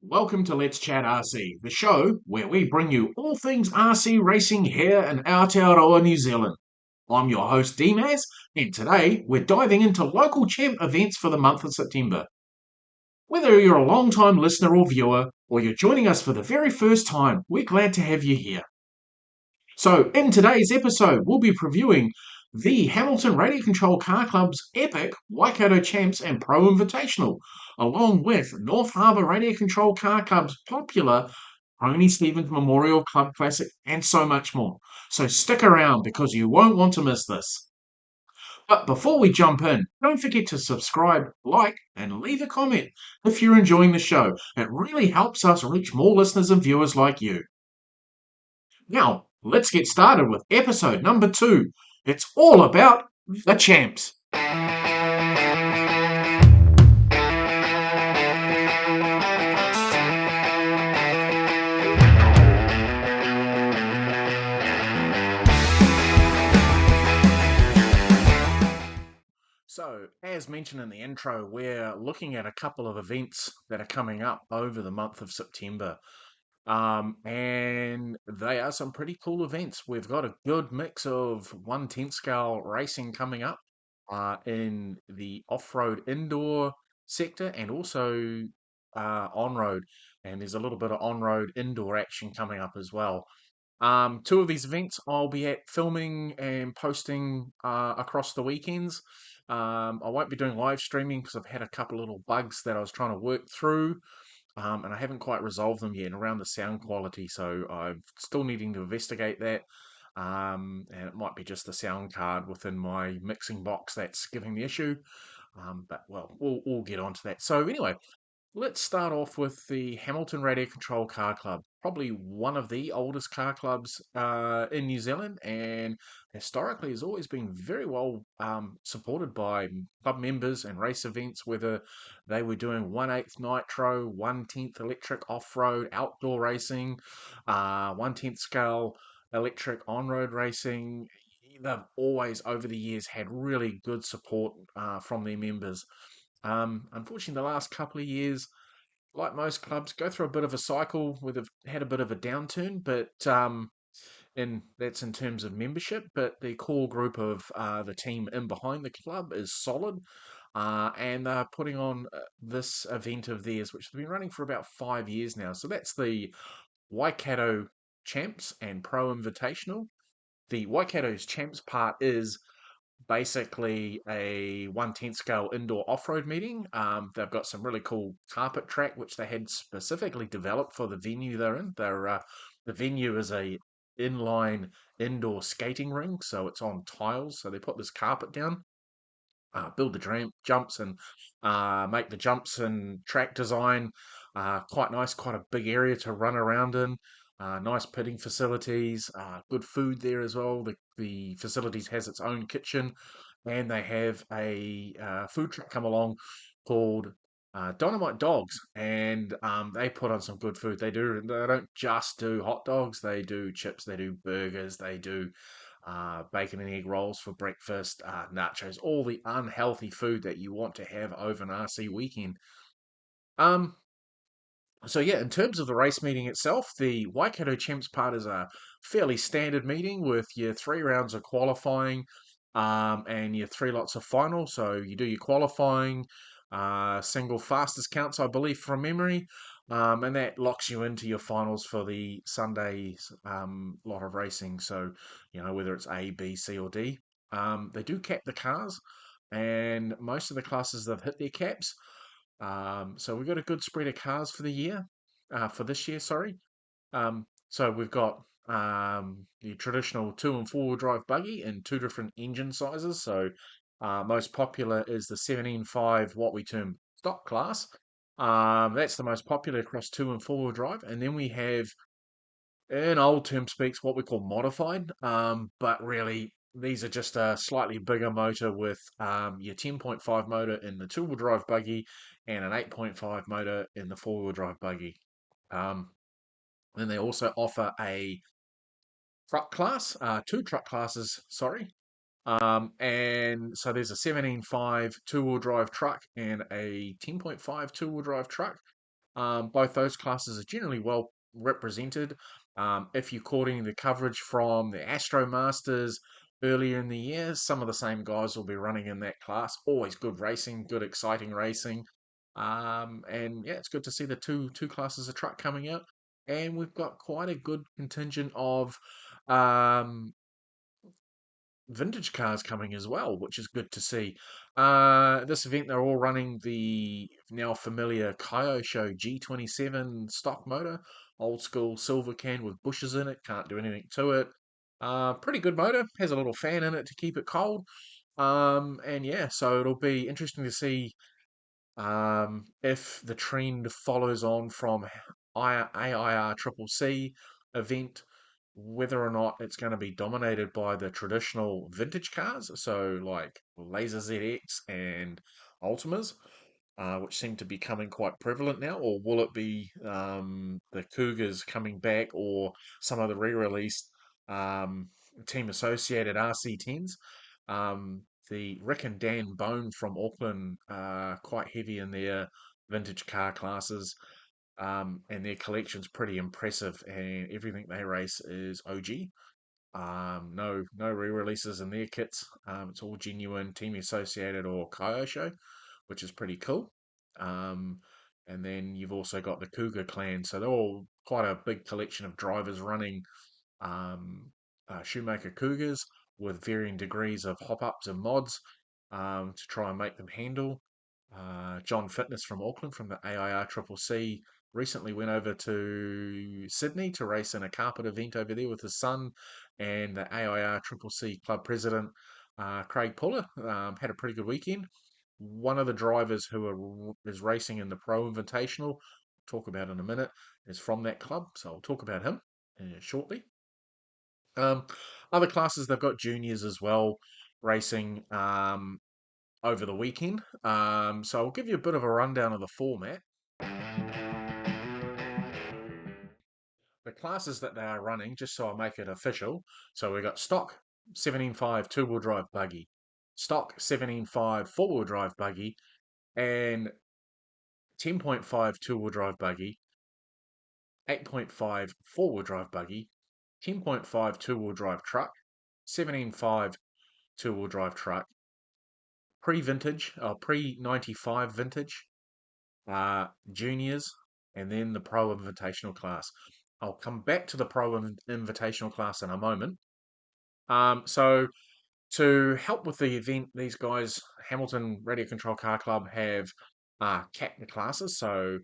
Welcome to Let's Chat RC, the show where we bring you all things RC racing here in Aotearoa, New Zealand. I'm your host DMaz, and today we're diving into local champ events for the month of September. Whether you're a long-time listener or viewer, or you're joining us for the very first time, we're glad to have you here. So, in today's episode, we'll be previewing the Hamilton Radio Control Car Club's epic Waikato Champs and Pro Invitational, along with North Harbour Radio Control Car Club's popular Tony Stevens Memorial Club Classic, and so much more. So stick around because you won't want to miss this. But before we jump in, don't forget to subscribe, like, and leave a comment if you're enjoying the show. It really helps us reach more listeners and viewers like you. Now, let's get started with episode number 2. It's all about the champs. So, as mentioned in the intro, we're looking at a couple of events that are coming up over the month of September. And they are some pretty cool events. We've got a good mix of 1/10 scale racing coming up in the off-road indoor sector and also on-road. And there's a little bit of on-road indoor action coming up as well. Two of these events I'll be at filming and posting across the weekends. I won't be doing live streaming because I've had a couple little bugs that I was trying to work through. And I haven't quite resolved them yet around the sound quality, so I'm still needing to investigate that. And it might be just the sound card within my mixing box that's giving the issue. But well, we'll get onto that. So anyway, let's start off with the Hamilton Radio Control Car Club, probably one of the oldest car clubs in New Zealand, and historically has always been very well supported by club members and race events, whether they were doing 1/8 nitro, 1/10 electric off-road outdoor racing, 1/10 scale electric on-road racing. They've always, over the years, had really good support from their members. Unfortunately, the last couple of years, like most clubs, go through a bit of a cycle where they've had a bit of a downturn, but and that's in terms of membership. But the core group of the team in behind the club is solid, and they're putting on this event of theirs, which they've been running for about 5 years now. So that's the Waikato Champs and Pro Invitational. The Waikato's Champs part is basically a 1/10 scale indoor off-road meeting. They've got some really cool carpet track, which they had specifically developed for the venue they're in. The venue is a inline indoor skating rink, so it's on tiles. So they put this carpet down, build the jumps, and make the jumps and track design quite nice. Quite a big area to run around in. Nice pitting facilities, good food there as well. The facilities has its own kitchen, and they have a food truck come along called Dynamite Dogs, and they put on some good food. They do. They don't just do hot dogs. They do chips. They do burgers. They do bacon and egg rolls for breakfast, nachos, all the unhealthy food that you want to have over an RC weekend. Um, so yeah, in terms of the race meeting itself, the Waikato Champs part is a fairly standard meeting with your 3 rounds of qualifying, and your 3 lots of finals. So you do your qualifying, single fastest counts, I believe, from memory, and that locks you into your finals for the Sunday's lot of racing. So whether it's A, B, C, or D, they do cap the cars, and most of the classes they've hit their caps. So we've got a good spread of cars for the year, for this year, sorry. So we've got the traditional 2 and 4 wheel drive buggy in 2 different engine sizes. So most popular is the 17.5, what we term stock class. That's the most popular across 2 and 4 wheel drive. And then we have, in old term speaks, what we call modified. But really, these are just a slightly bigger motor with your 10.5 motor in the 2 wheel drive buggy and an 8.5 motor in the 4 wheel drive buggy. Then they also offer a truck class, 2 truck classes, sorry. And so there's a 17.5 2 wheel drive truck and a 10.5 2 wheel drive truck. Both those classes are generally well represented. If you're courting the coverage from the Astro Masters earlier in the year, some of the same guys will be running in that class. Always good racing, good exciting racing. And yeah, it's good to see the two classes of truck coming out. And we've got quite a good contingent of um, vintage cars coming as well, which is good to see. This event, they're all running the now familiar Show G27 stock motor, old school silver can with bushes in it, can't do anything to it. Pretty good motor, has a little fan in it to keep it cold. And yeah, so it'll be interesting to see if the trend follows on from AIR Triple C event, whether or not it's going to be dominated by the traditional vintage cars, so like Laser ZX and Ultimas, which seem to be coming quite prevalent now, or will it be the Cougars coming back, or some of the re-released um, team associated RC10s? Um, the Rick and Dan Bone from Auckland are quite heavy in their vintage car classes, and their collection's pretty impressive, and everything they race is OG. No re-releases in their kits. It's all genuine team associated or Kyosho, which is pretty cool. Um, and then you've also got the Cougar clan, so they're all quite a big collection of drivers running um, Shoemaker Cougars with varying degrees of hop ups and mods to try and make them handle. John Fitness from Auckland from the AIR Triple C recently went over to Sydney to race in a carpet event over there with his son, and the AIR Triple C club president Craig Puller had a pretty good weekend. One of the drivers is racing in the Pro Invitational, talk about in a minute, is from that club, so I'll talk about him shortly. Um, Other classes, they've got juniors as well racing over the weekend. So I'll give you a bit of a rundown of the format. The classes that they are running, just so I make it official. So we've got stock 17.5 two-wheel drive buggy, stock 17.5 four-wheel drive buggy, and 10.5 two-wheel drive buggy, 8.5 four-wheel drive buggy, 10.5 two-wheel drive truck, 17.5 two-wheel drive truck, pre-vintage, pre-95 vintage, juniors, and then the Pro Invitational class. I'll come back to the Pro Invitational class in a moment. So to help with the event, these guys, Hamilton Radio Control Car Club, have capped the classes. So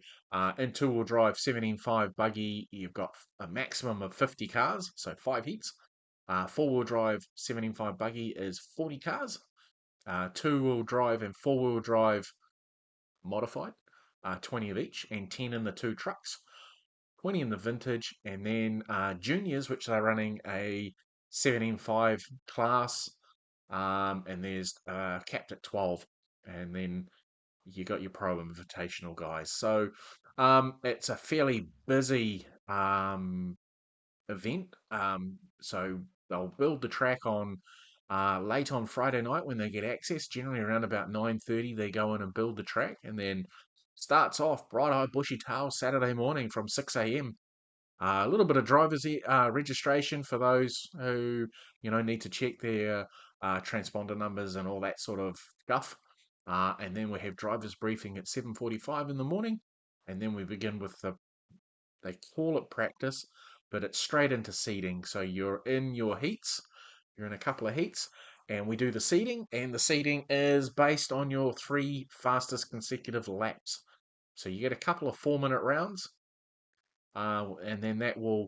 in two-wheel drive 17.5 buggy, you've got a maximum of 50 cars, so 5 heats. Four-wheel drive 17.5 buggy is 40 cars. Two-wheel drive and four-wheel drive modified, 20 of each, and 10 in the two trucks, 20 in the vintage, and then juniors, which they're running a 17.5 class, and there's capped at 12, and then you got your Pro Invitational guys. So it's a fairly busy event. So they'll build the track on late on Friday night when they get access. Generally around about 9:30, they go in and build the track, and then starts off bright-eyed, bushy-tailed Saturday morning from 6 a.m. A little bit of driver's registration for those who need to check their transponder numbers and all that sort of stuff. And then we have driver's briefing at 7:45 in the morning, and then we begin with they call it practice, but it's straight into seeding. So you're in your heats, you're in a couple of heats, and we do the seeding, and the seeding is based on your 3 fastest consecutive laps. So you get a couple of 4-minute rounds, and then that will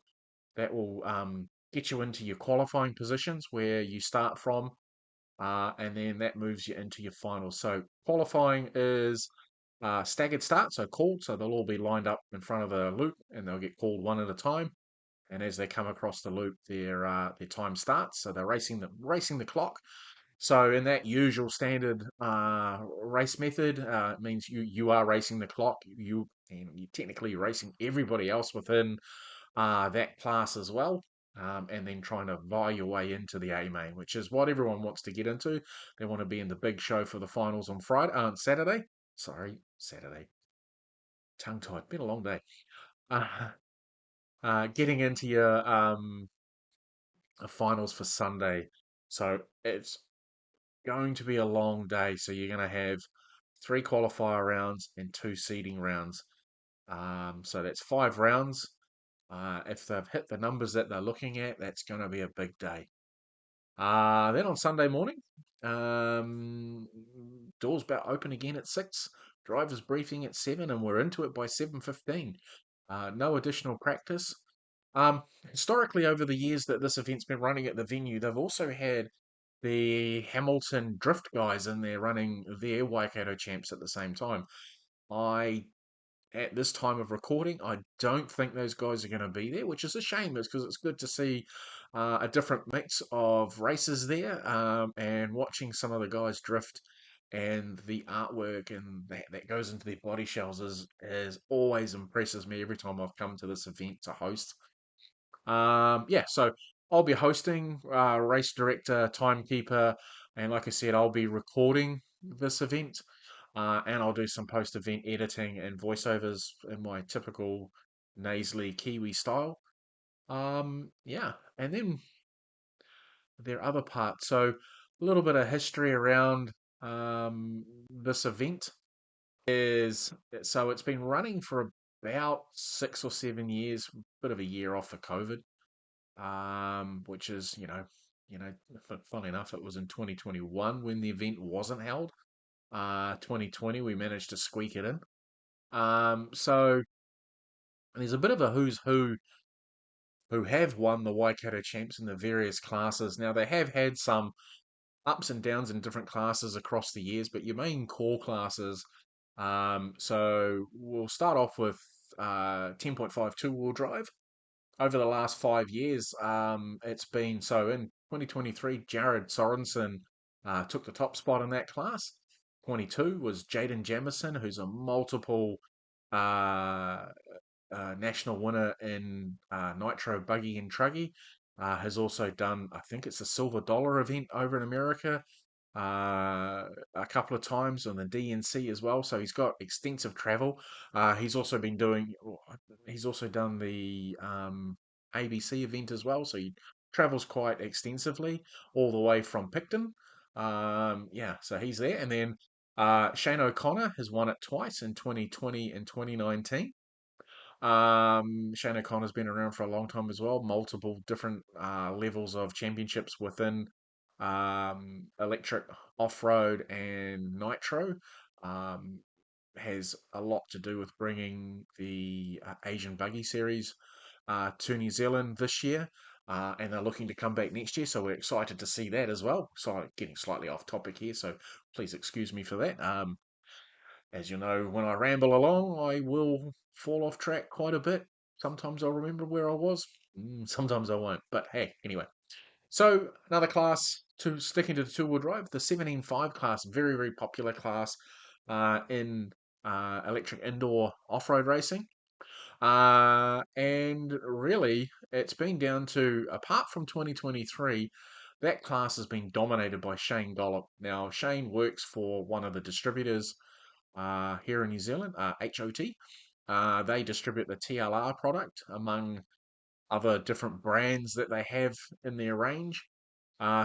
get you into your qualifying positions where you start from, and then that moves you into your finals. So qualifying is staggered start, so called, so they'll all be lined up in front of the loop, and they'll get called one at a time. And as they come across the loop, their time starts. So they're racing the clock. So in that usual standard race method, it means you are racing the clock. You're technically racing everybody else within that class as well. And then trying to vie your way into the A main, which is what everyone wants to get into. They want to be in the big show for the finals on Saturday. Sorry, Saturday. tongue-tied. Been a long day. Uh, getting into your finals for Sunday. So it's going to be a long day. So you're going to have three qualifier rounds and two seeding rounds. So that's 5 rounds. If they've hit the numbers that they're looking at, that's going to be a big day. Then on Sunday morning, um, doors about open again at 6. Drivers briefing at 7, and we're into it by 7:15. No additional practice. Historically, over the years that this event's been running at the venue, they've also had the Hamilton Drift guys in there running their Waikato champs at the same time. I at this time of recording, I don't think those guys are going to be there, which is a shame. It's because it's good to see a different mix of races there, and watching some of the guys drift and the artwork and that goes into their body shells is always impresses me every time I've come to this event to host. Yeah, so I'll be hosting, race director, timekeeper, and like I said, I'll be recording this event, and I'll do some post-event editing and voiceovers in my typical nasally Kiwi style. Yeah, and then there are other parts. So a little bit of history around this event is so it's been running for about 6 or 7 years, bit of a year off for COVID, which is, funny enough, it was in 2021 when the event wasn't held. 2020, we managed to squeak it in. So there's a bit of a who's who have won the Waikato Champs in the various classes. Now, they have had some ups and downs in different classes across the years, but your main core classes. So we'll start off with 10.5 two-wheel drive. Over the last 5 years, it's been so in 2023, Jared Sorensen took the top spot in that class. 22 was Jaden Jamison, who's a multiple uh, national winner in Nitro Buggy and Truggy. Has also done, I think it's a Silver Dollar event over in America, a couple of times on the DNC as well. So he's got extensive travel. He's also been doing, he's also done the ABC event as well. So he travels quite extensively all the way from Picton. Yeah, so he's there. And then Shane O'Connor has won it twice in 2020 and 2019. Shane O'Connor's been around for a long time as well, multiple different levels of championships within electric off-road and nitro. Um, has a lot to do with bringing the Asian Buggy Series to New Zealand this year. And they're looking to come back next year, so we're excited to see that as well. So, getting slightly off topic here, so please excuse me for that. As you know, when I ramble along, I will fall off track quite a bit. Sometimes I'll remember where I was, sometimes I won't. But hey, anyway. So another class to sticking to the two-wheel drive, the 17.5 class, very, very popular class in electric indoor off-road racing. And really, it's been down to, apart from 2023, that class has been dominated by Shane Gollop. Now, Shane works for one of the distributors here in New Zealand, HOT. They distribute the TLR product among other different brands that they have in their range.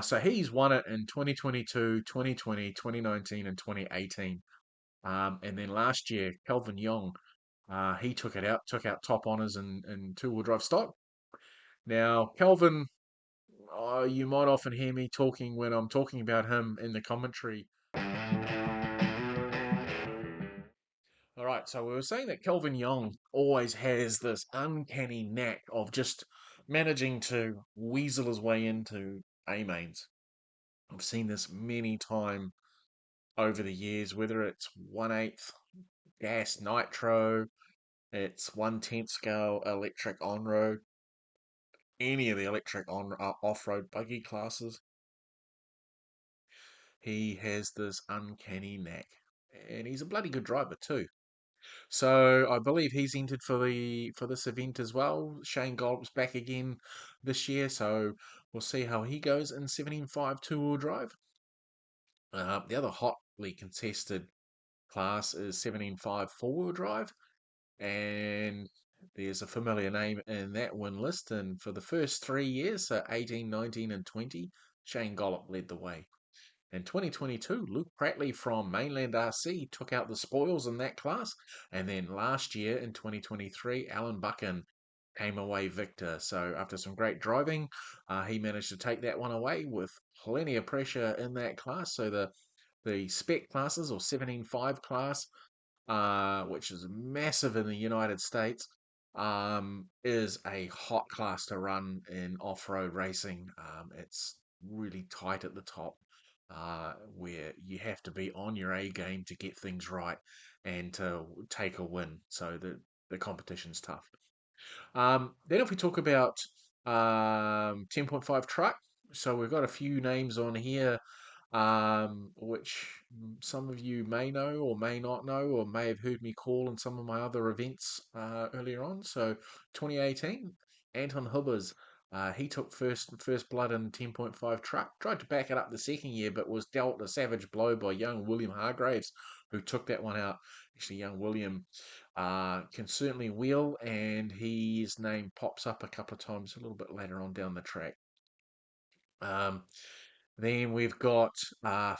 So he's won it in 2022, 2020, 2019, and 2018. And then last year, Kelvin Young, he took out top honours in two-wheel drive stock. Now, Kelvin, you might often hear me talking when I'm talking about him in the commentary. All right, so we were saying that Kelvin Young always has this uncanny knack of just managing to weasel his way into A mains. I've seen this many times over the years, whether it's 1/8 gas nitro, it's 1/10 scale electric on road, any of the electric on off road buggy classes. He has this uncanny knack, and he's a bloody good driver too. So I believe he's entered for this event as well. Shane Gold's back again this year, so we'll see how he goes in 17.5 two-wheel drive. The other hotly contested class is 17.5 four-wheel drive. and there's a familiar name in that win list. And for the first 3 years, so 18, 19, and 20, Shane Gollop led the way. In 2022, Luke Pratley from Mainland RC took out the spoils in that class. And then last year in 2023, Alan Buchan came away victor. So after some great driving, he managed to take that one away with plenty of pressure in that class. So the spec classes or 17.5 class, which is massive in the United States, is a hot class to run in off-road racing. It's really tight at the top, where you have to be on your A game to get things right and to take a win. So the competition's tough. Then if we talk about 10.5 truck, so we've got a few names on here, which some of you may know or may not know or may have heard me call in some of my other events earlier on. So 2018, Anton Hubbers, he took first blood in 10.5 truck, tried to back it up the second year, but was dealt a savage blow by young William Hargraves, who took that one out. Actually, young William can certainly wheel, and his name pops up a couple of times a little bit later on down the track. Um, then we've got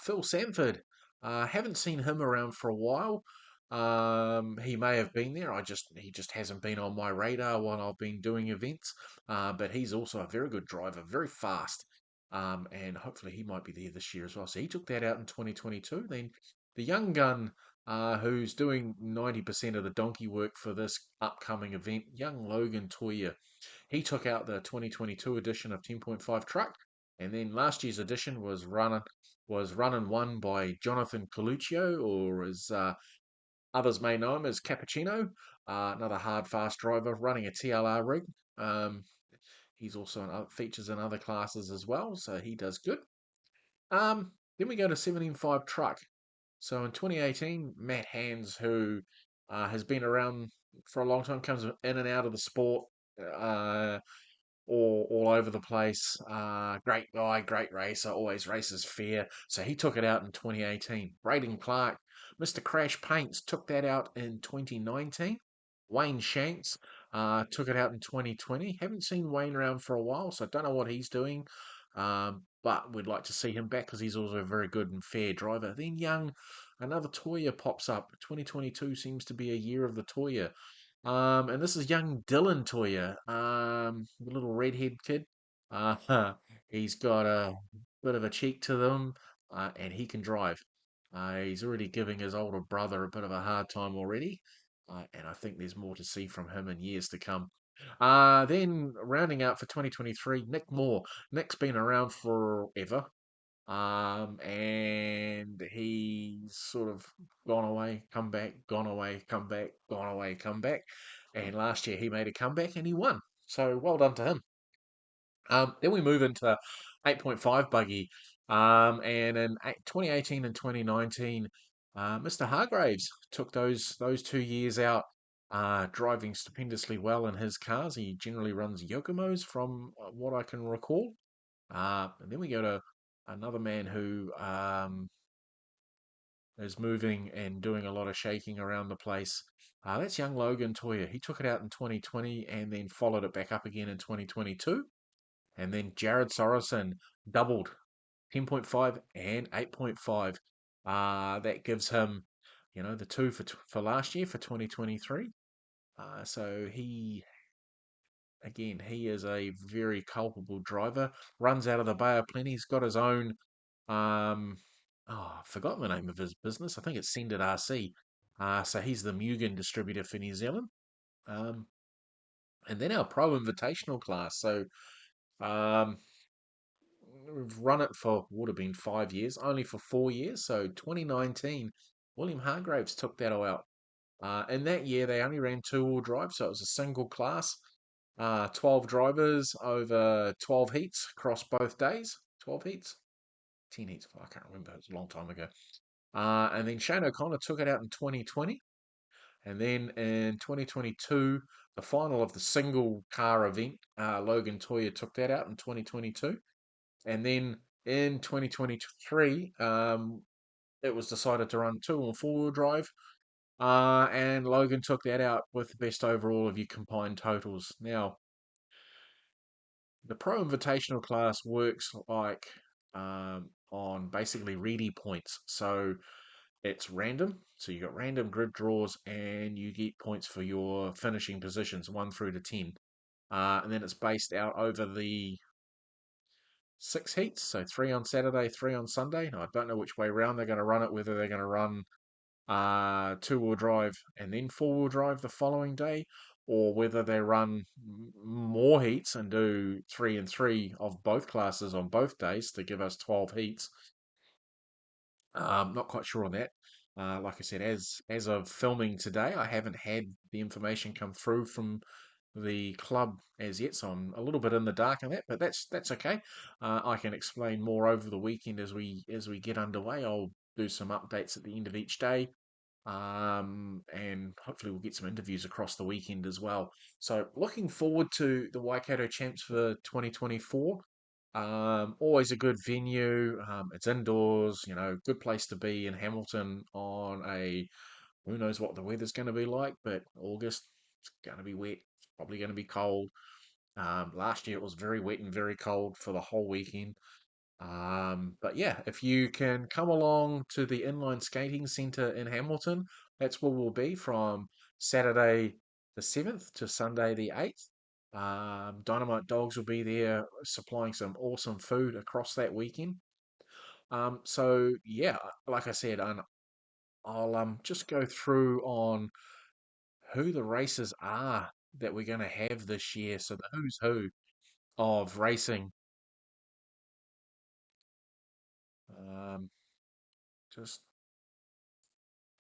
Phil Sanford. Haven't seen him around for a while. He may have been there. He just hasn't been on my radar while I've been doing events. But he's also a very good driver, very fast. And hopefully he might be there this year as well. So he took that out in 2022. Then the young gun, who's doing 90% of the donkey work for this upcoming event, young Logan Toya. He took out the 2022 edition of 10.5 truck, and then last year's edition was run and won by Jonathan Coluccio, or as others may know him as Cappuccino, another hard fast driver running a TLR rig. Um, he's also features in other classes as well, so he does good. Then we go to 17.5 truck. So in 2018, Matt Hands, who has been around for a long time, comes in and out of the sport. Uh, all over the place. Great guy, great racer, always races fair. So he took it out in 2018. Braden Clark, Mr. Crash Paints, took that out in 2019. Wayne Shanks took it out in 2020. Haven't seen Wayne around for a while, so I don't know what he's doing. But we'd like to see him back because he's also a very good and fair driver. Then young, another Toya pops up. 2022 seems to be a year of the Toya. And this is young Dylan Toya, the little redhead kid. Uh, he's got a bit of a cheek to them, and he can drive. He's already giving his older brother a bit of a hard time already, and I think there's more to see from him in years to come. Then rounding out for 2023, Nick Moore. Nick's been around forever. And he's sort of gone away, come back, gone away, come back, gone away, come back. And last year he made a comeback and he won. So well done to him. Then we move into 8.5 buggy. And in 2018 and 2019, Mr. Hargraves took those 2 years out, driving stupendously well in his cars. He generally runs Yokomos from what I can recall. And then we go to another man who is moving and doing a lot of shaking around the place. That's young Logan Toya. He took it out in 2020 and then followed it back up again in 2022. And then Jared Sorensen doubled 10.5 and 8.5. That gives him, the two for last year for 2023. So he is a very culpable driver. Runs out of the Bay of Plenty. He's got his own. I've forgotten the name of his business. I think it's Send It RC. So he's the Mugen distributor for New Zealand. Um, and then our Pro Invitational class. So um, we've run it for would have been 5 years, only for 4 years. So 2019, William Hargraves took that all out. In that year, they only ran two-wheel drive, so it was a single class. 12 drivers over 12 heats across both days. 12 heats? 10 heats. I can't remember. It was a long time ago. And then Shane O'Connor took it out in 2020. And then in 2022, the final of the single car event, Logan Toya took that out in 2022. And then in 2023, it was decided to run two and four-wheel drive. And Logan took that out with the best overall of your combined totals. Now, the Pro Invitational class works like on basically ready points. So it's random. So you got random grid draws, and you get points for your finishing positions, 1 through to 10. And then it's based out over the 6 heats. So 3 on Saturday, 3 on Sunday. Now, I don't know which way round they're going to run it, whether they're going to run two-wheel drive and then four-wheel drive the following day, or whether they run more heats and do 3 and 3 of both classes on both days to give us 12 heats. Not quite sure on that. Like I said, as of filming today, I haven't had the information come through from the club as yet, so I'm a little bit in the dark on that. But that's okay. I can explain more over the weekend as we get underway. I'll do some updates at the end of each day, and hopefully we'll get some interviews across the weekend as well. So looking forward to the Waikato Champs for 2024. Always a good venue. It's indoors, good place to be in Hamilton on a who knows what the weather's going to be like, but August, it's going to be wet. It's probably going to be cold. Last year it was very wet and very cold for the whole weekend. But yeah, if you can come along to the inline skating centre in Hamilton, that's where we'll be from Saturday the 7th to Sunday the 8th. Dynamite Dogs will be there supplying some awesome food across that weekend. So yeah, like I said, I'll just go through on who the races are that we're going to have this year. So the who's who of racing. Um, just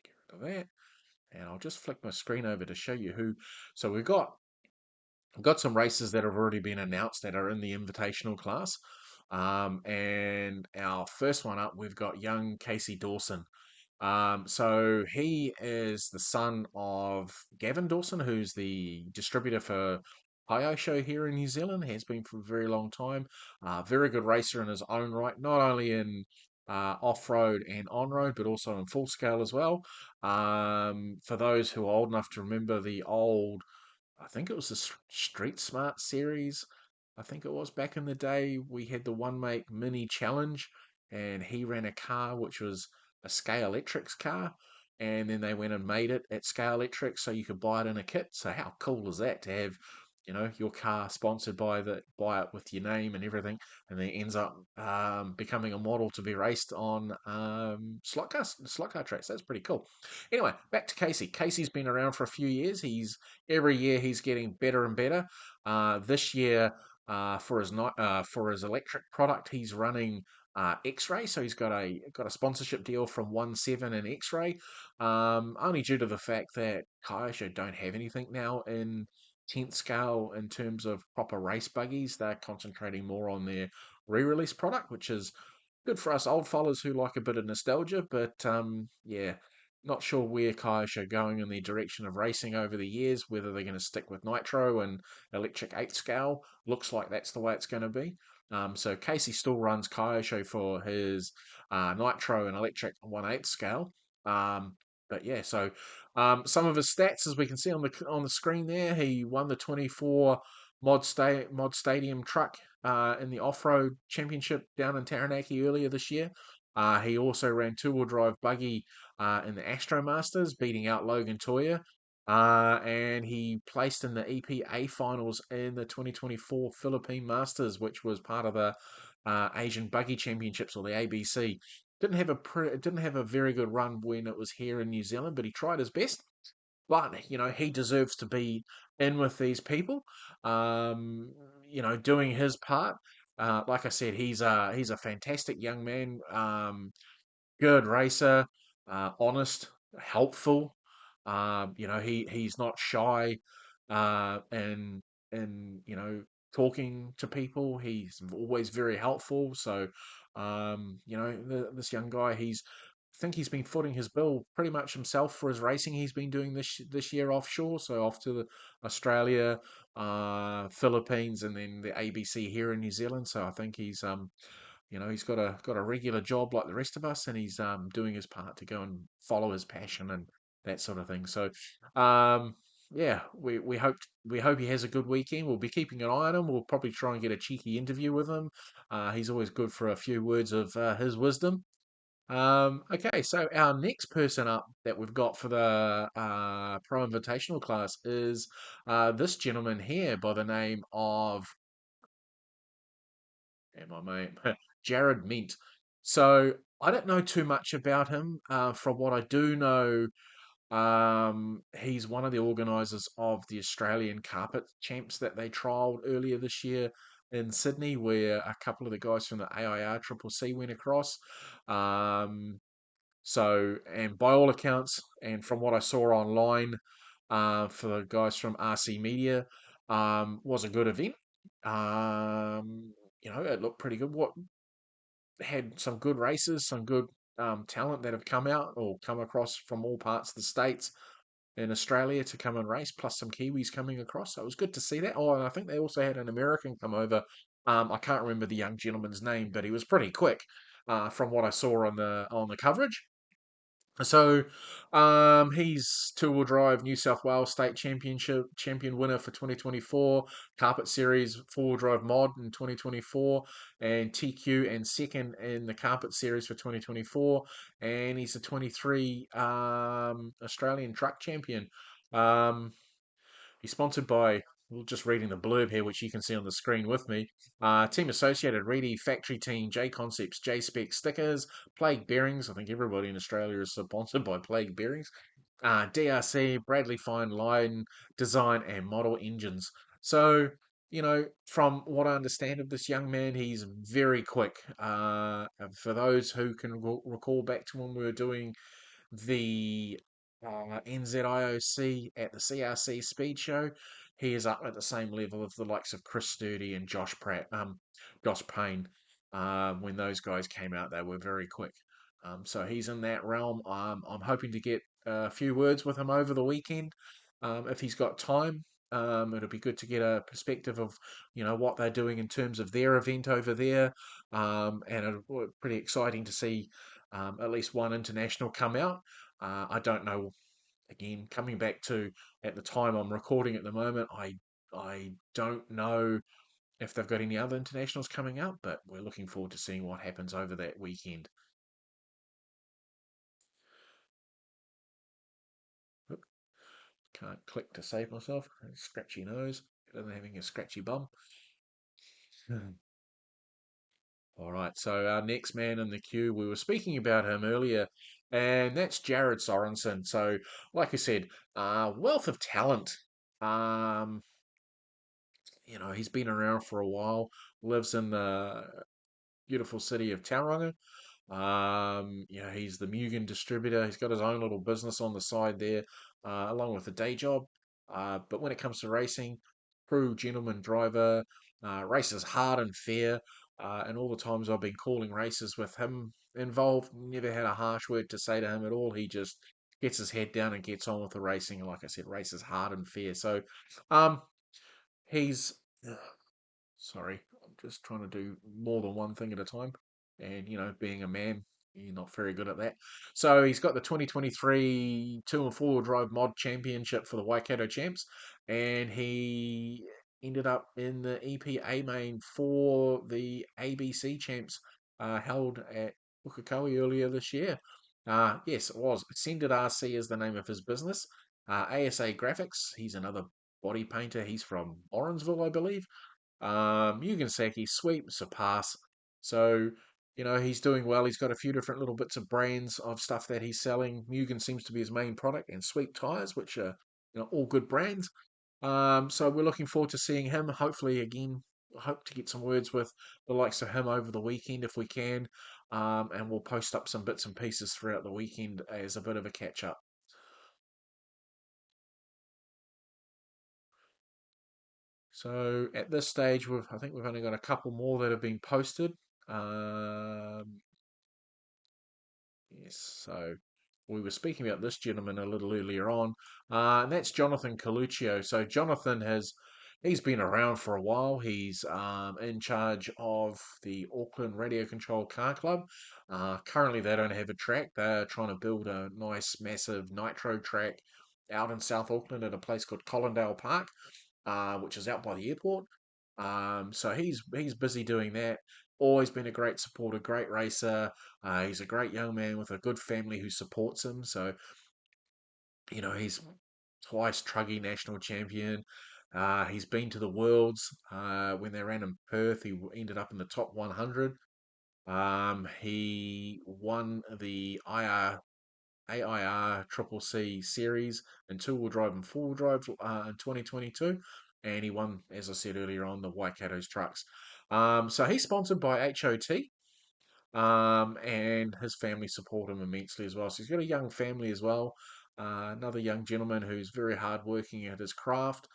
get rid of that. And I'll just flick my screen over to show you who. So we've got some races that have already been announced that are in the invitational class. And our first one up, we've got young Casey Dawson. So he is the son of Gavin Dawson, who's the distributor for Show here in New Zealand, has been for a very long time. Very good racer in his own right, not only in off-road and on-road, but also in full scale as well. For those who are old enough to remember the old, I think it was the Street Smart series. I think it was back in the day. We had the One Make Mini Challenge, and he ran a car which was a Scale Electrics car, and then they went and made it at Scale Electrics so you could buy it in a kit. So how cool is that to have, your car sponsored by it with your name and everything, and then it ends up becoming a model to be raced on slot car tracks. That's pretty cool. Anyway, back to Casey. Casey's been around for a few years. He's every year he's getting better and better. This year, for his electric product, he's running X-ray. So he's got a sponsorship deal from 1/7 and X-ray. Only due to the fact that Kaisha don't have anything now in 10th scale in terms of proper race buggies. They're concentrating more on their re-release product, which is good for us old fellas who like a bit of nostalgia. But yeah, not sure where Kaish are going in the direction of racing over the years, whether they're going to stick with Nitro and Electric 8 scale. Looks like that's the way it's going to be. So Casey still runs Kaiosho for his Nitro and Electric 1/8 scale. Um, but yeah, so some of his stats, as we can see on the screen there, he won the 24 Mod Stadium truck in the off-road championship down in Taranaki earlier this year. He also ran two-wheel drive buggy in the Astro Masters, beating out Logan Toya. And he placed in the EPA finals in the 2024 Philippine Masters, which was part of the Asian Buggy Championships, or the ABC. Didn't have a very good run when it was here in New Zealand, but he tried his best. But he deserves to be in with these people. Doing his part. Like I said, he's a fantastic young man. Good racer, honest, helpful. He's not shy, and talking to people. He's always very helpful. So, this young guy, I think he's been footing his bill pretty much himself for his racing he's been doing this year offshore. So off to Australia, Philippines, and then the ABC here in New Zealand. So I think he's got a regular job like the rest of us, and he's doing his part to go and follow his passion, and that sort of thing. So, um, yeah, we hope he has a good weekend. We'll be keeping an eye on him. We'll probably try and get a cheeky interview with him. He's always good for a few words of his wisdom. Okay, so our next person up that we've got for the Pro Invitational class is this gentleman here by the name of, and my name, Jared Mint. So I don't know too much about him. From what I do know, he's one of the organisers of the Australian Carpet Champs that they trialled earlier this year in Sydney, where a couple of the guys from the AIR Triple C went across. Um, and by all accounts, and from what I saw online, for the guys from RC Media, was a good event. It looked pretty good. What had some good races, some good talent that have come out or come across from all parts of the states in Australia to come and race, plus some Kiwis coming across. So it was good to see that. Oh, and I think they also had an American come over. I can't remember the young gentleman's name, but he was pretty quick from what I saw on the coverage. So, he's two-wheel drive New South Wales State Championship champion winner for 2024, Carpet Series four-wheel drive mod in 2024, and TQ and second in the Carpet Series for 2024. And he's a 23 Australian Truck Champion. Um, He's sponsored by, well, just reading the blurb here, which you can see on the screen with me. Team Associated, Reedy, Factory Team, J Concepts, J Spec Stickers, Plague Bearings. I think everybody in Australia is sponsored by Plague Bearings. DRC, Bradley Fine Line Design and Model Engines. So, from what I understand of this young man, he's very quick. For those who can recall back to when we were doing the NZIOC at the CRC Speed Show, he is up at the same level of the likes of Chris Sturdy and Josh Payne. When those guys came out, they were very quick. So he's in that realm. I'm hoping to get a few words with him over the weekend. If he's got time, it'll be good to get a perspective of what they're doing in terms of their event over there, and it's pretty exciting to see at least one international come out. I don't know. Again, coming back to at the time I'm recording at the moment, I don't know if they've got any other internationals coming up, but we're looking forward to seeing what happens over that weekend. Oop, can't click to save myself. Scratchy nose. Better than having a scratchy bum. All right, so our next man in the queue, we were speaking about him earlier, and that's Jared Sorensen. So, like I said, wealth of talent. Um, he's been around for a while, lives in the beautiful city of Tauranga. He's the Mugen distributor. He's got his own little business on the side there, along with a day job. But when it comes to racing, true gentleman driver, races hard and fair. And all the times I've been calling races with him involved, never had a harsh word to say to him at all. He just gets his head down and gets on with the racing. And like I said, races hard and fair. So, um, he's sorry, I'm just trying to do more than one thing at a time. And, being a man, you're not very good at that. So he's got the 2023 two and four drive mod championship for the Waikato champs. And he ended up in the EPA main for the ABC champs held at Pukekohe earlier this year. Yes, it was. Ascended RC is the name of his business. ASA Graphics, he's another body painter. He's from Orangeville, I believe. Yugen sweep, surpass. So, he's doing well. He's got a few different little bits of brands of stuff that he's selling. Mugen seems to be his main product, and Sweep Tires, which are, all good brands. So we're looking forward to seeing him. Hopefully, again, I hope to get some words with the likes of him over the weekend if we can. And we'll post up some bits and pieces throughout the weekend as a bit of a catch up. So at this stage, I think we've only got a couple more that have been posted. Um, yes, so we were speaking about this gentleman a little earlier on, and that's Jonathan Coluccio. So Jonathan has He's been around for a while. He's in charge of the Auckland Radio Control Car Club. Currently, they don't have a track. They're trying to build a nice, massive nitro track out in South Auckland at a place called Collindale Park, which is out by the airport. So he's busy doing that. Always been a great supporter, great racer. He's a great young man with a good family who supports him. So he's twice Truggy national champion. He's been to the Worlds when they ran in Perth. He ended up in the top 100. He won the AIR Triple C series in two-wheel drive and four-wheel drive in 2022, and he won, as I said earlier on, the Waikato's trucks. So he's sponsored by HOT. And his family support him immensely as well. So he's got a young family as well. Another young gentleman who's very hardworking at his craft,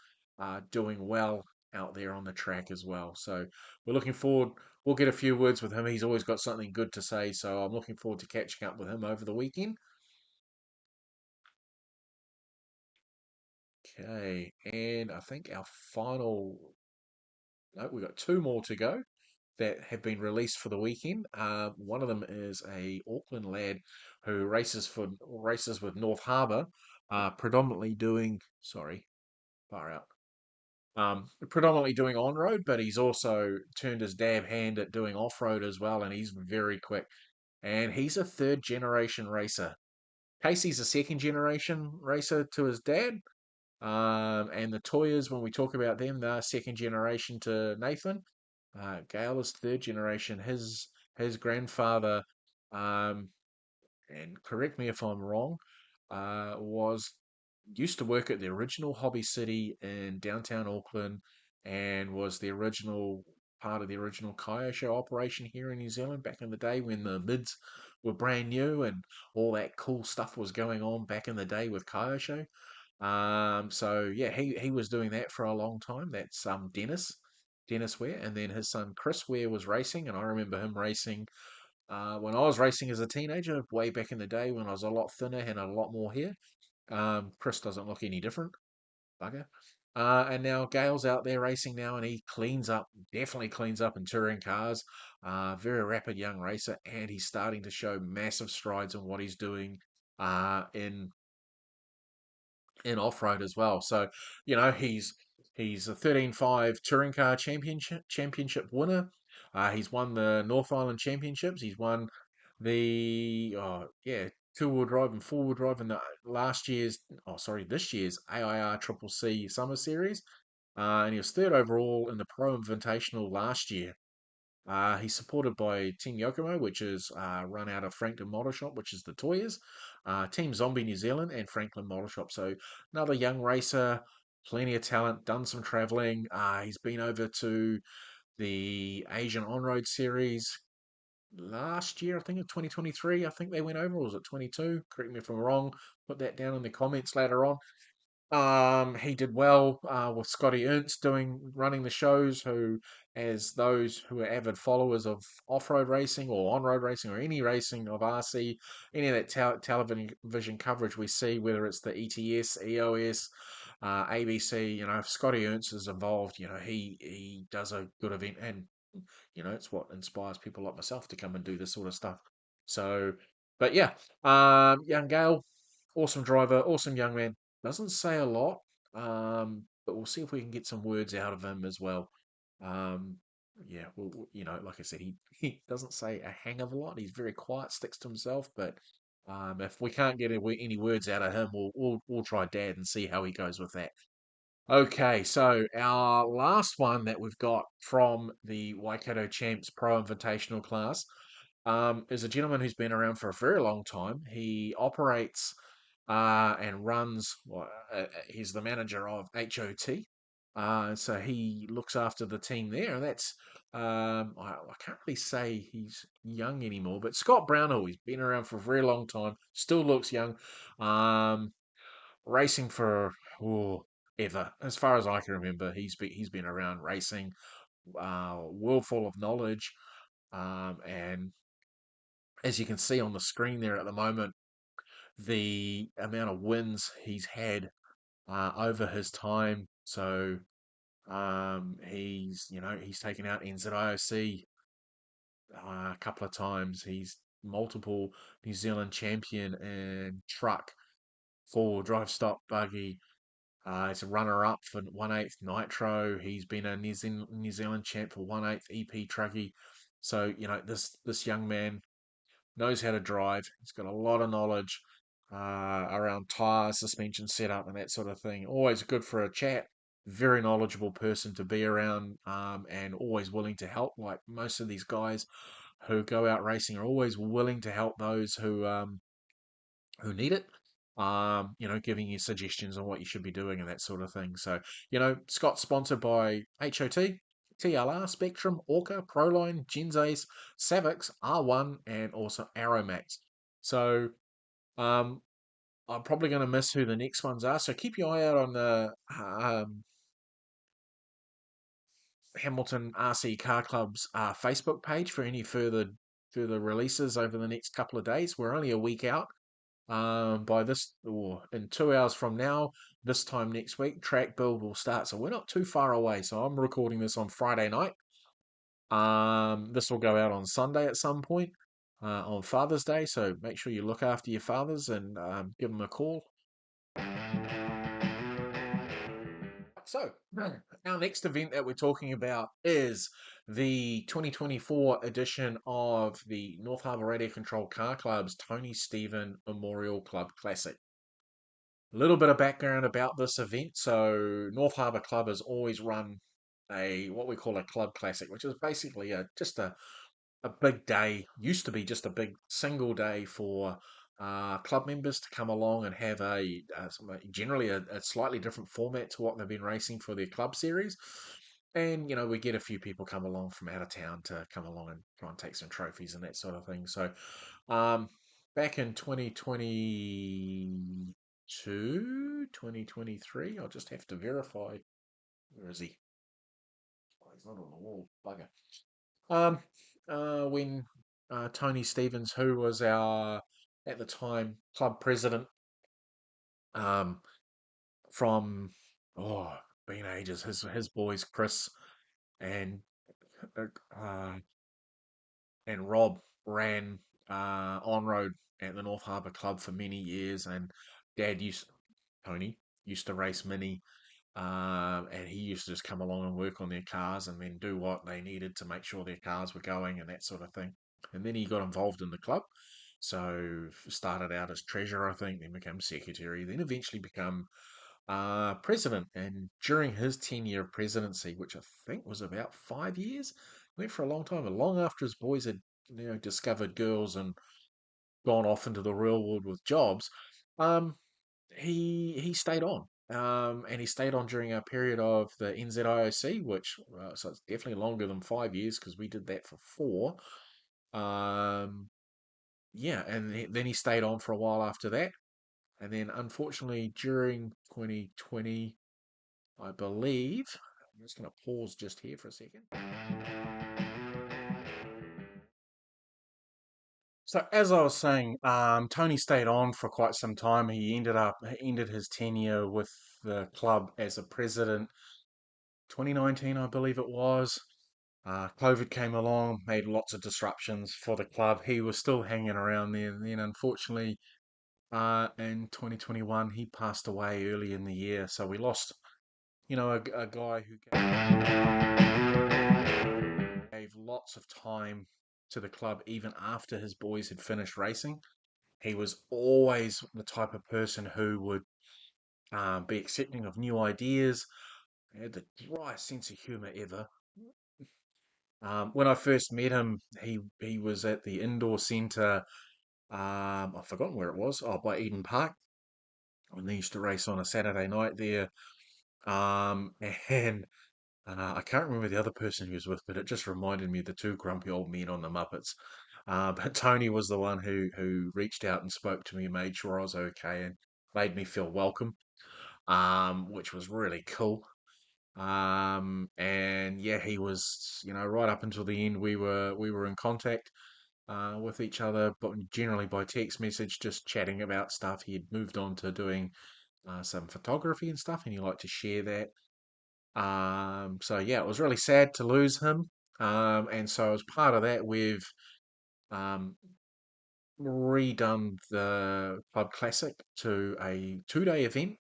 doing well out there on the track as well. So we're looking forward. We'll get a few words with him. He's always got something good to say. So I'm looking forward to catching up with him over the weekend. Okay, and I think our final. No, we've got two more to go that have been released for the weekend. One of them is a Auckland lad who races with North Harbour, predominantly doing far out. Predominantly doing on road, but he's also turned his dab hand at doing off road as well, and he's very quick. And he's a third generation racer. Casey's a second generation racer to his dad. And the Toyas, when we talk about them, they're second generation to Nathan. Gale is third generation. His grandfather, um, and correct me if I'm wrong, was used to work at the original Hobby City in downtown Auckland, and was the original part of the original Kaio Show operation here in New Zealand back in the day when the mids were brand new and all that cool stuff was going on back in the day with Kaio Show. So yeah, he was doing that for a long time. That's Dennis Ware, and then his son Chris Ware was racing, and I remember him racing when I was racing as a teenager, way back in the day when I was a lot thinner and had a lot more hair. Chris doesn't look any different, bugger. And now Gail's out there racing now, and he definitely cleans up in touring cars. Very rapid young racer, and he's starting to show massive strides in what he's doing in off road as well. So, he's a 13.5 touring car championship winner. He's won the North Island Championships. He's won the two-wheel drive and four-wheel drive in the this year's AIR Triple C Summer Series. And he was third overall in the Pro Invitational last year. He's supported by Team Yokomo, which is run out of Franklin Model Shop, which is the Toyas, Team Zombie New Zealand, and Franklin Model Shop. So another young racer, plenty of talent, done some traveling. He's been over to the Asian On-Road Series last year, I think in 2023. I think they went over, or was it 22? Correct me if I'm wrong. Put that down in the comments later on. He did well with Scotty Ernst running the shows. Who, as those who are avid followers of off-road racing or on-road racing or any racing of RC, any of that television coverage we see, whether it's the ETS, EOS, ABC, if Scotty Ernst is involved, he does a good event, and it's what inspires people like myself to come and do this sort of stuff. So, but yeah, young Gale, awesome driver, awesome young man. Doesn't say a lot, but we'll see if we can get some words out of him as well. Um, yeah, like I said, he doesn't say a hang of a lot. He's very quiet, sticks to himself. But if we can't get any words out of him, we'll try Dad and see how he goes with that. Okay, so our last one that we've got from the Waikato Champs Pro Invitational class is a gentleman who's been around for a very long time. He operates and runs, he's the manager of HOT. So he looks after the team there. And I can't really say he's young anymore, but Scott Brownhill, he's been around for a very long time, still looks young. Um, Racing for ever, as far as I can remember. He's been around racing, world full of knowledge, and as you can see on the screen there at the moment, the amount of wins he's had over his time. So He's taken out NZIOC a couple of times. He's multiple New Zealand champion in truck, four-wheel drive stock buggy. He's a runner-up for 1/8 Nitro. He's been a New Zealand champ for 1/8 EP Truckie. So this young man knows how to drive. He's got a lot of knowledge around tyre, suspension setup, and that sort of thing. Always good for a chat. Very knowledgeable person to be around, and always willing to help. Like most of these guys who go out racing are always willing to help those who need it. Giving you suggestions on what you should be doing and that sort of thing. So, Scott's sponsored by HOT, TLR, Spectrum, Orca, Proline, Genzace, Savix, R1, and also Aromax. So, um, I'm probably going to miss who the next ones are. So keep your eye out on the Hamilton RC Car Club's Facebook page for any further releases over the next couple of days. We're only a week out. By this, or in 2 hours from now, this time next week, track build will start. So we're not too far away. So I'm recording this on Friday night. This will go out on Sunday at some point on Father's Day. So make sure you look after your fathers and give them a call. So our next event that we're talking about is the 2024 edition of the North Harbour Radio Control Car Club's Tony Stephen Memorial Club Classic. A little bit of background about this event. So North Harbour Club has always run a what we call a club classic, which is basically just a big day. Used to be just a big single day for club members to come along and have generally a slightly different format to what they've been racing for their club series. And we get a few people come along from out of town to come along and try and take some trophies and that sort of thing. So um, back in 2022, 2023, I'll just have to verify. Where is he? Oh, he's not on the wall. Bugger. Um, when Tony Stevens, who was our at the time club president, um, from been ages. His boys Chris and uh, uh, and Rob ran on road at the North Harbour Club for many years, and Dad Tony used to race Mini. And he used to just come along and work on their cars and then do what they needed to make sure their cars were going and that sort of thing. And then he got involved in the club. So started out as treasurer, I think, then became secretary, then eventually become president. And during his tenure of presidency, which I think was about 5 years, went for a long time, and long after his boys had discovered girls and gone off into the real world with jobs, um, he stayed on. And he stayed on during our period of the NZIOC, which so it's definitely longer than 5 years because we did that for four. Um, yeah, and then he stayed on for a while after that. And then, unfortunately, during 2020, I believe, I'm just going to pause just here for a second. So, as I was saying, Tony stayed on for quite some time. He ended his tenure with the club as a president 2019, I believe it was. COVID came along, made lots of disruptions for the club. He was still hanging around there. And then, unfortunately, in 2021, he passed away early in the year. So we lost, a guy who gave lots of time to the club even after his boys had finished racing. He was always the type of person who would be accepting of new ideas. He had the driest sense of humour ever. When I first met him, he was at the indoor centre. I've forgotten where it was. Oh, by Eden Park. And they used to race on a Saturday night there. Um, and I can't remember the other person he was with, but it just reminded me of the two grumpy old men on the Muppets. But Tony was the one who reached out and spoke to me, made sure I was okay, and made me feel welcome, which was really cool. And yeah, he was, right up until the end, we were in contact with each other, but generally by text message, just chatting about stuff. He had moved on to doing some photography and stuff, and he liked to share that. So yeah, it was really sad to lose him. And so as part of that, we've um, redone the Club Classic to a 2-day event,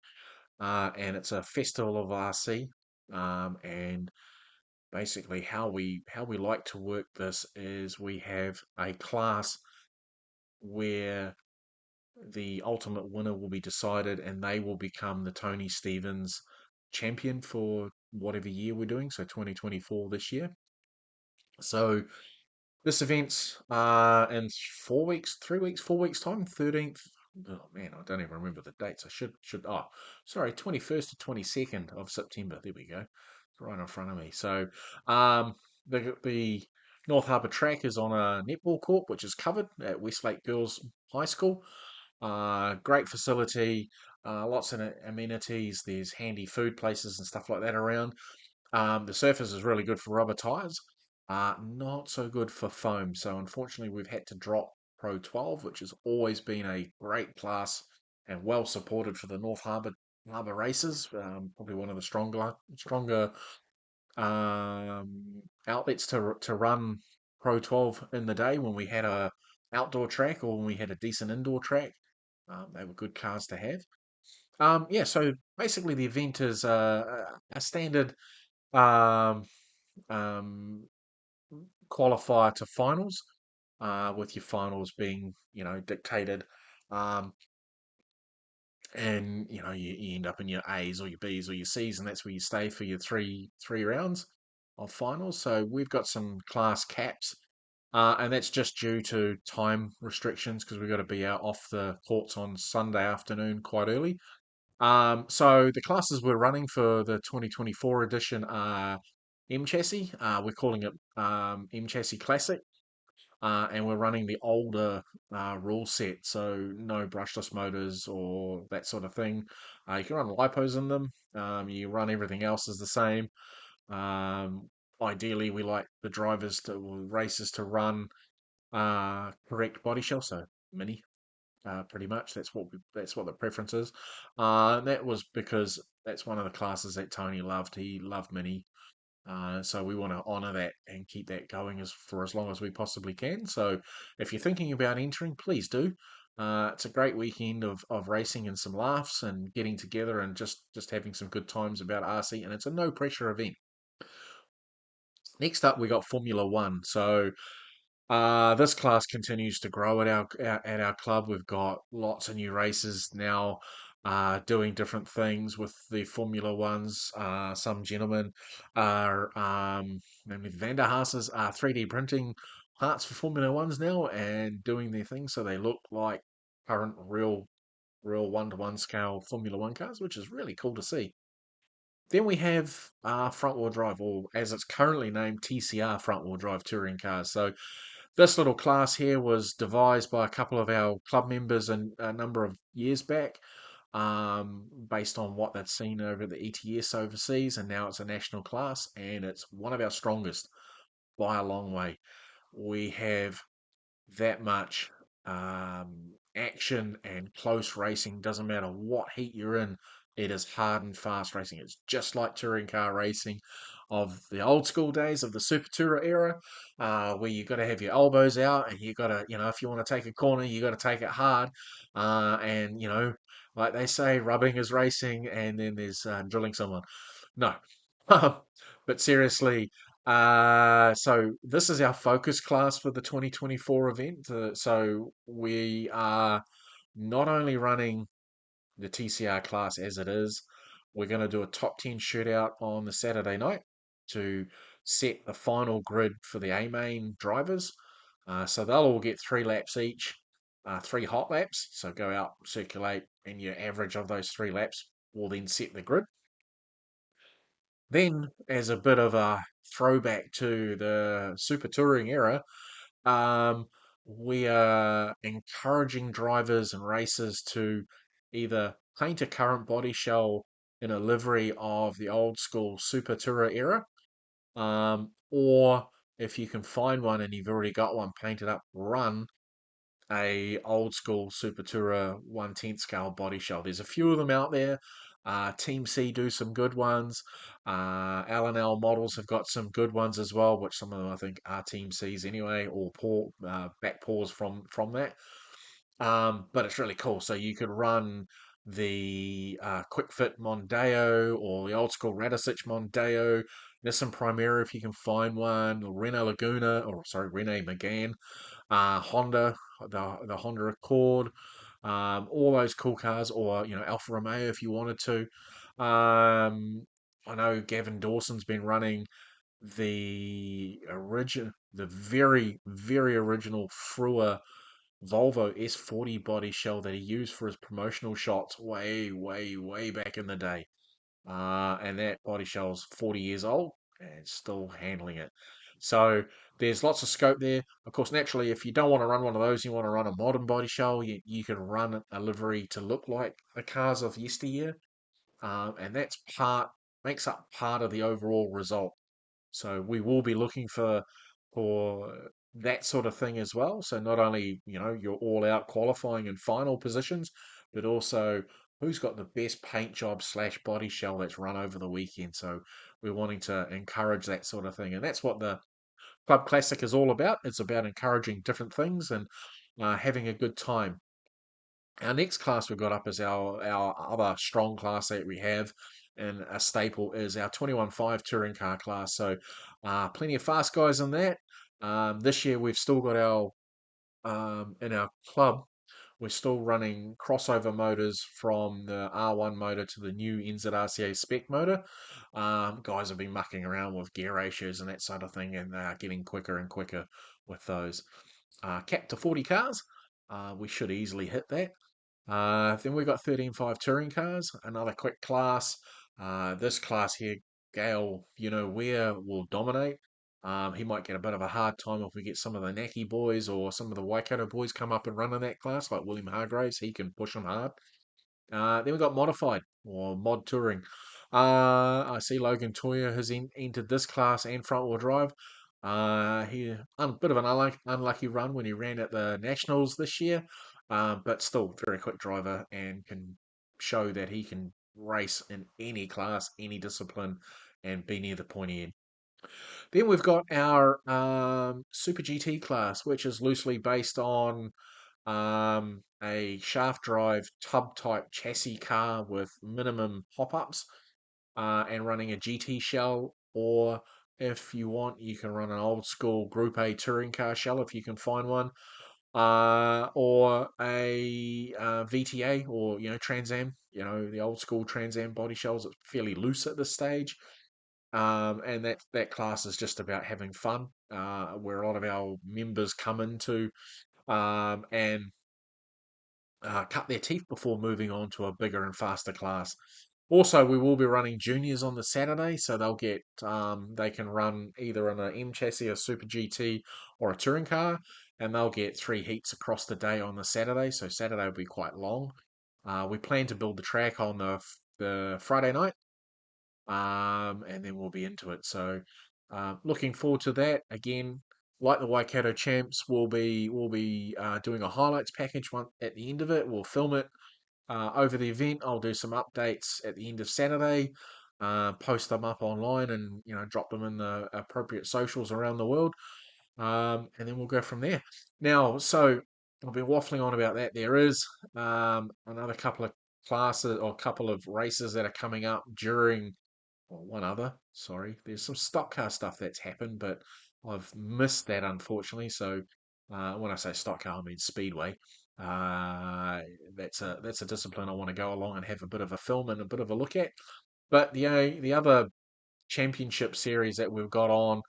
and it's a festival of RC. And basically, how we like to work this is we have a class where the ultimate winner will be decided, and they will become the Tony Stevens champion for whatever year we're doing. So 2024 this year. So this event's in 4 weeks, 3 weeks, 4 weeks time, 13th. Oh man, I don't even remember the dates. I should. Oh, sorry, 21st to 22nd of September. There we go, it's right in front of me. So, the North Harbour track is on a netball court, which is covered at Westlake Girls High School. Great facility, lots of amenities. There's handy food places and stuff like that around. The surface is really good for rubber tires, not so good for foam. So unfortunately, we've had to drop Pro 12, which has always been a great class and well supported for the North Harbour races. Probably one of the stronger outlets to run Pro 12 in the day when we had a outdoor track or when we had a decent indoor track. They were good cars to have. Yeah, so basically the event is a standard um, um, qualifier to finals, with your finals being, dictated. Um, and you end up in your A's or your B's or your C's, and that's where you stay for your three rounds of finals. So we've got some class caps, and that's just due to time restrictions because we've got to be out off the courts on Sunday afternoon quite early. So the classes we're running for the 2024 edition are M Chassis. We're calling it M Chassis Classic, and we're running the older rule set, so no brushless motors or that sort of thing. You can run lipos in them. You run everything else is the same. Um, Ideally, we like the drivers to or racers to run correct body shell, so mini. Pretty much, that's what the preference is. That was because that's one of the classes that Tony loved. He loved mini, so we want to honour that and keep that going for as long as we possibly can. So if you're thinking about entering, please do. It's a great weekend of racing and some laughs and getting together and just having some good times about RC, and it's a no pressure event. Next up, we got Formula One. So this class continues to grow at our club. We've got lots of new races now, doing different things with the Formula Ones. Some gentlemen are, namely the Vanderhaases, are 3D printing parts for Formula Ones now and doing their thing, so they look like current real one-to-one scale Formula One cars, which is really cool to see. Then we have front wheel drive, or as it's currently named, TCR front wheel drive touring cars. So this little class here was devised by a couple of our club members a number of years back, based on what they'd seen over the ETS overseas, and now it's a national class, and it's one of our strongest by a long way. We have that much action and close racing. Doesn't matter what heat you're in, it is hard and fast racing. It's just like touring car racing of the old school days of the Super Tourer era, where you got to have your elbows out and you got to, if you want to take a corner, you got to take it hard. And, like they say, rubbing is racing, and then there's drilling someone. No. But seriously, so this is our focus class for the 2024 event. So we are not only running the TCR class as it is, we're going to do a top 10 shootout on the Saturday night to set the final grid for the A main drivers. So they'll all get 3 laps each, 3 hot laps. So go out, circulate, and your average of those 3 laps will then set the grid. Then, as a bit of a throwback to the Super Touring era, um, we are encouraging drivers and racers to either paint a current body shell in a livery of the old school Super Tourer era, or if you can find one and you've already got one painted up, run a old school Super Tourer 1/10 scale body shell. There's a few of them out there. Team C do some good ones. L&L models have got some good ones as well, which some of them I think are Team C's anyway, or back paws from that. But it's really cool. So you could run the Quick Fit Mondeo or the old school Radisich Mondeo, Nissan Primera if you can find one, or Renault Laguna, or sorry, Renault Megane, Honda, the Honda Accord, all those cool cars, or Alfa Romeo if you wanted to. I know Gavin Dawson's been running the very very original Frua Volvo S40 body shell that he used for his promotional shots way, way, way back in the day. And that body shell's 40 years old and still handling it. So there's lots of scope there. Of course, naturally, if you don't want to run one of those, you want to run a modern body shell, you can run a livery to look like the cars of yesteryear. And makes up part of the overall result. So we will be looking for that sort of thing as well. So not only, your all out qualifying and final positions, but also who's got the best paint job slash body shell that's run over the weekend. So we're wanting to encourage that sort of thing. And that's what the Club Classic is all about. It's about encouraging different things and having a good time. Our next class we've got up is our other strong class that we have, and a staple is our 21.5 touring car class. So, plenty of fast guys in that. This year we've still got our in our club. We're still running crossover motors from the R1 motor to the new NZRCA spec motor. Guys have been mucking around with gear ratios and that sort of thing, and they are getting quicker and quicker with those. Capped to 40 cars. We should easily hit that. Then we've got 13.5 touring cars, another quick class. This class here, Gale, where will dominate. He might get a bit of a hard time if we get some of the Naki boys or some of the Waikato boys come up and run in that class, like William Hargraves. He can push them hard. Then we've got modified or mod touring. I see Logan Toya has entered this class and front wheel drive. He a bit of an unlucky run when he ran at the Nationals this year, but still very quick driver and can show that he can race in any class, any discipline, and be near the pointy end. Then we've got our Super GT class, which is loosely based on a shaft drive tub type chassis car with minimum hop ups and running a GT shell. Or if you want, you can run an old school Group A touring car shell if you can find one, or a VTA or Trans Am. The old school Trans Am body shells are fairly loose at this stage. And that class is just about having fun, where a lot of our members come into and cut their teeth before moving on to a bigger and faster class. Also, we will be running juniors on the Saturday, so they can run either on an M chassis, a Super GT, or a touring car, and they'll get 3 heats across the day on the Saturday. So Saturday will be quite long. We plan to build the track on the Friday night, and then we'll be into it. So, looking forward to that. Again, like the Waikato Champs, we'll be doing a highlights package one at the end of it. We'll film it over the event. I'll do some updates at the end of Saturday, post them up online, and drop them in the appropriate socials around the world, and then we'll go from there. Now, so I've been waffling on about that. There is another couple of classes or couple of races that are coming up during or one other. Sorry, there's some stock car stuff that's happened, but I've missed that unfortunately. So when I say stock car, I mean speedway. Uh, that's a discipline I want to go along and have a bit of a film and a bit of a look at. But the other championship series that we've got on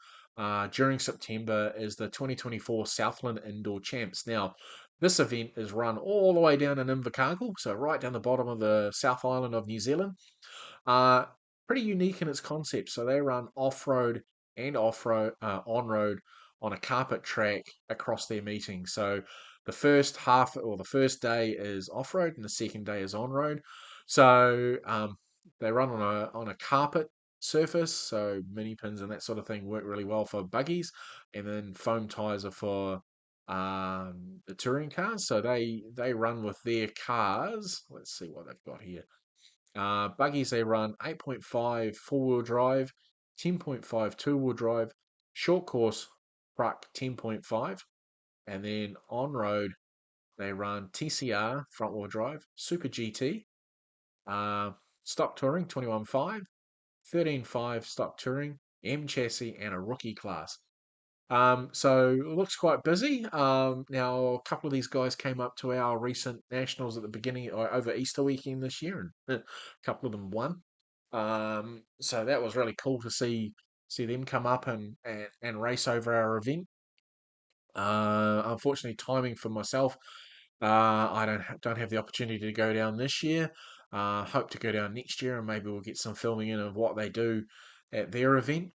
during September is the 2024 Southland Indoor Champs. Now, this event is run all the way down in Invercargill, so right down the bottom of the South Island of New Zealand. Uh, Pretty unique in its concept. So they run off-road and on-road on a carpet track across their meetings. So the first half or the first day is off-road and the second day is on-road. So they run on a carpet surface. So mini pins and that sort of thing work really well for buggies, and then foam tires are for the touring cars. So they run with their cars. Let's see what they've got here. Buggies, they run 8.5 four-wheel drive, 10.5 two-wheel drive, short course truck 10.5, and then on road they run TCR front-wheel drive, Super GT, uh, stock touring 21.5, 13.5 stock touring, M chassis, and a rookie class. So it looks quite busy. Now a couple of these guys came up to our recent nationals at the beginning or over Easter weekend this year, and a couple of them won. So that was really cool to see them come up and race over our event. Unfortunately, timing for myself, I don't have the opportunity to go down this year. Hope to go down next year, and maybe we'll get some filming in of what they do at their event.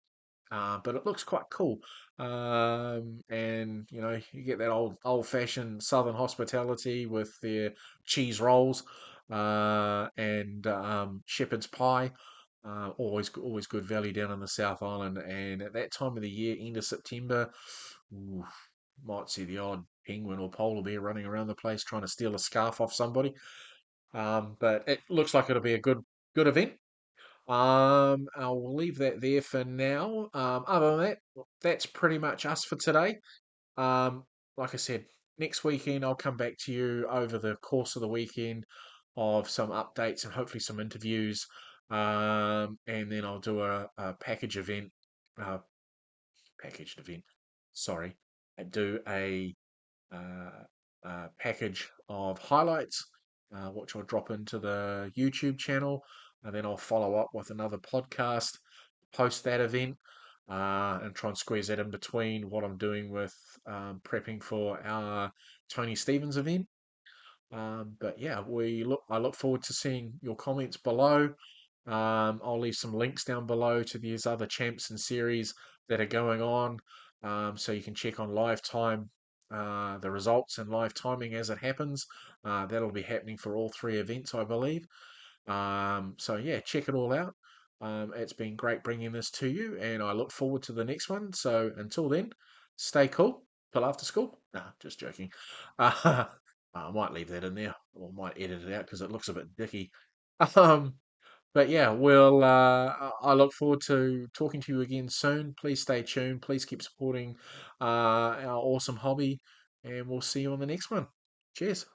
But it looks quite cool. And you get that old fashioned southern hospitality with their cheese rolls and shepherd's pie. Always good value down in the South Island. And at that time of the year, end of September, ooh, might see the odd penguin or polar bear running around the place trying to steal a scarf off somebody. But it looks like it'll be a good event. I'll leave that there for now. Other than that, that's pretty much us for today. Um, like I said, next weekend I'll come back to you over the course of the weekend of some updates and hopefully some interviews. And then I'll do a uh, packaged event. Sorry, I do uh, package of highlights, which I'll drop into the YouTube channel, and then I'll follow up with another podcast post that event, and try and squeeze that in between what I'm doing with prepping for our Tony Stevens event. But yeah, I look forward to seeing your comments below. I'll leave some links down below to these other champs and series that are going on, so you can check on live time the results and live timing as it happens. That'll be happening for all three events, I believe. So yeah, check it all out. It's been great bringing this to you, and I look forward to the next one. So until then, stay cool till after school. Nah, just joking. I might leave that in there, or might edit it out because it looks a bit dicky. Um, but yeah, I look forward to talking to you again soon. Please stay tuned. Please keep supporting our awesome hobby, and we'll see you on the next one. Cheers.